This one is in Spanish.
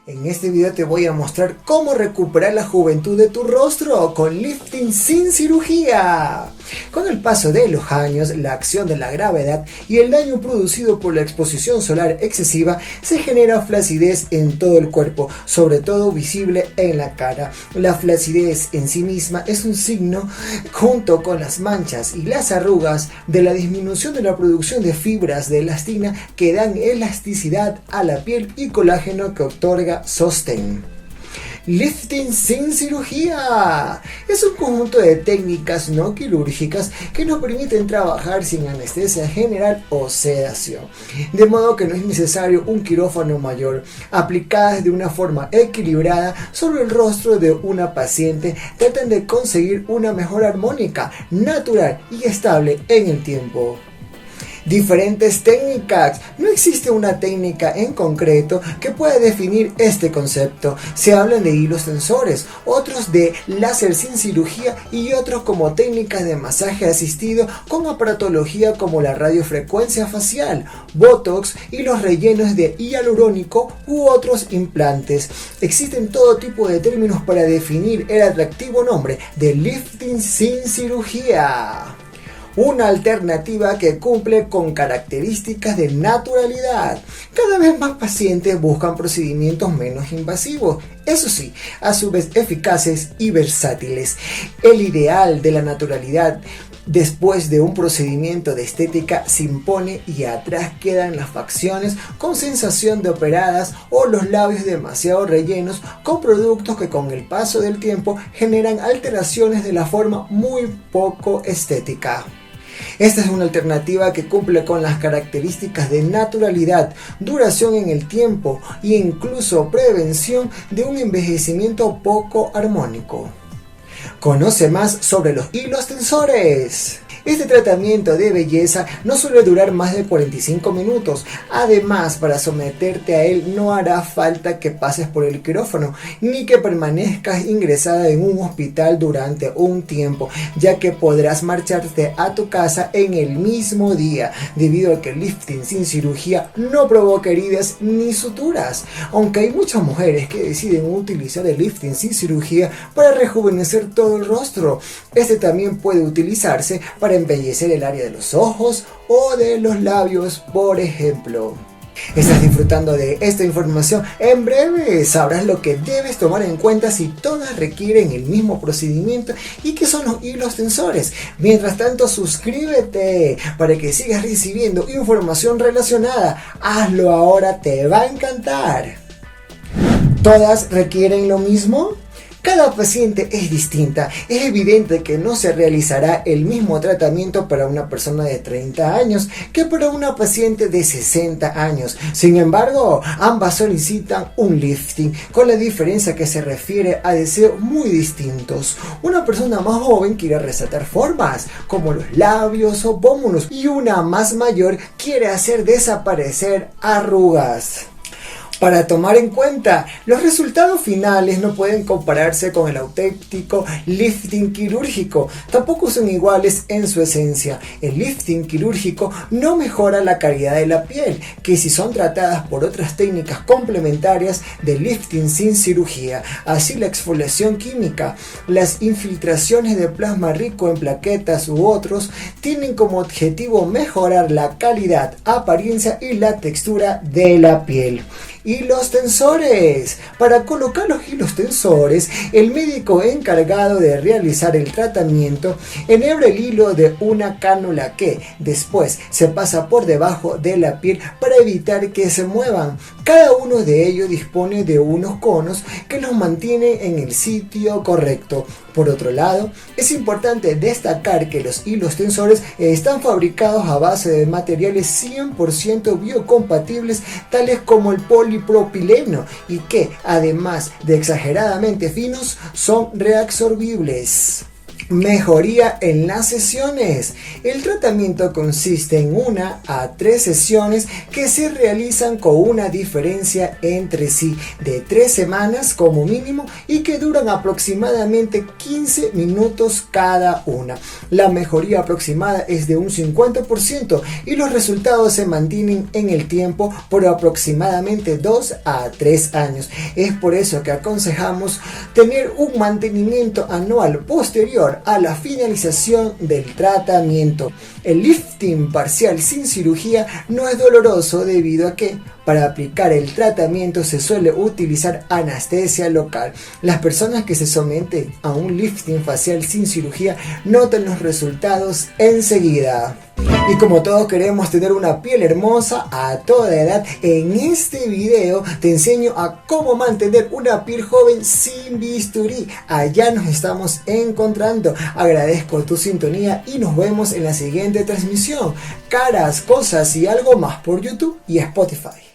En este video te voy a mostrar cómo recuperar la juventud de tu rostro con lifting sin cirugía. Con el paso de los años, la acción de la gravedad y el daño producido por la exposición solar excesiva se genera flacidez en todo el cuerpo, sobre todo visible en la cara. La flacidez en sí misma es un signo, junto con las manchas y las arrugas, de la disminución de la producción de fibras de elastina que dan elasticidad a la piel y colágeno que otorga sostén. Lifting sin cirugía es un conjunto de técnicas no quirúrgicas que nos permiten trabajar sin anestesia general o sedación, de modo que no es necesario un quirófano mayor. Aplicadas de una forma equilibrada sobre el rostro de una paciente, tratan de conseguir una mejora armónica, natural y estable en el tiempo. Diferentes técnicas. No existe una técnica en concreto que pueda definir este concepto. Se hablan de hilos tensores, otros de láser sin cirugía y otros como técnicas de masaje asistido con aparatología como la radiofrecuencia facial, botox y los rellenos de hialurónico u otros implantes. Existen todo tipo de términos para definir el atractivo nombre de lifting sin cirugía. Una alternativa que cumple con características de naturalidad. Cada vez más pacientes buscan procedimientos menos invasivos, eso sí, a su vez eficaces y versátiles. El ideal de la naturalidad después de un procedimiento de estética se impone y atrás quedan las facciones con sensación de operadas o los labios demasiado rellenos con productos que con el paso del tiempo generan alteraciones de la forma muy poco estética. Esta es una alternativa que cumple con las características de naturalidad, duración en el tiempo e incluso prevención de un envejecimiento poco armónico. Conoce más sobre los hilos tensores. Este tratamiento de belleza no suele durar más de 45 minutos. Además, para someterte a él no hará falta que pases por el quirófano ni que permanezcas ingresada en un hospital durante un tiempo, ya que podrás marcharte a tu casa en el mismo día, debido a que el lifting sin cirugía no provoca heridas ni suturas. Aunque hay muchas mujeres que deciden utilizar el lifting sin cirugía para rejuvenecer todo el rostro, este también puede utilizarse para embellecer el área de los ojos o de los labios, por ejemplo. ¿Estás disfrutando de esta información? En breve sabrás lo que debes tomar en cuenta si todas requieren el mismo procedimiento y qué son los hilos tensores. Mientras tanto, suscríbete para que sigas recibiendo información relacionada. Hazlo ahora, te va a encantar. ¿Todas requieren lo mismo? Cada paciente es distinta. Es evidente que no se realizará el mismo tratamiento para una persona de 30 años que para una paciente de 60 años. Sin embargo, ambas solicitan un lifting, con la diferencia que se refiere a deseos muy distintos. Una persona más joven quiere resaltar formas, como los labios o pómulos, y una más mayor quiere hacer desaparecer arrugas. Para tomar en cuenta, los resultados finales no pueden compararse con el auténtico lifting quirúrgico. Tampoco son iguales en su esencia. El lifting quirúrgico no mejora la calidad de la piel, que si son tratadas por otras técnicas complementarias de lifting sin cirugía. Así la exfoliación química, las infiltraciones de plasma rico en plaquetas u otros, tienen como objetivo mejorar la calidad, apariencia y la textura de la piel. Hilos tensores. Para colocar los hilos tensores, el médico encargado de realizar el tratamiento enhebra el hilo de una cánula que después se pasa por debajo de la piel para evitar que se muevan. Cada uno de ellos dispone de unos conos que los mantienen en el sitio correcto. Por otro lado, es importante destacar que los hilos tensores están fabricados a base de materiales 100% biocompatibles, tales como el polipropileno, y que, además de exageradamente finos, son reabsorbibles. Mejoría en las sesiones. El tratamiento consiste en 1 a 3 sesiones que se realizan con una diferencia entre sí de 3 semanas como mínimo y que duran aproximadamente 15 minutos cada una. La mejoría aproximada es de un 50% y los resultados se mantienen en el tiempo por aproximadamente 2 a 3 años. Es por eso que aconsejamos tener un mantenimiento anual posterior a la finalización del tratamiento. El lifting parcial sin cirugía no es doloroso debido a que para aplicar el tratamiento se suele utilizar anestesia local. Las personas que se someten a un lifting facial sin cirugía notan los resultados enseguida. Y como todos queremos tener una piel hermosa a toda edad, en este video te enseño a cómo mantener una piel joven sin bisturí. Allá nos estamos encontrando. Agradezco tu sintonía y nos vemos en la siguiente transmisión. Caras, cosas y algo más por YouTube y Spotify.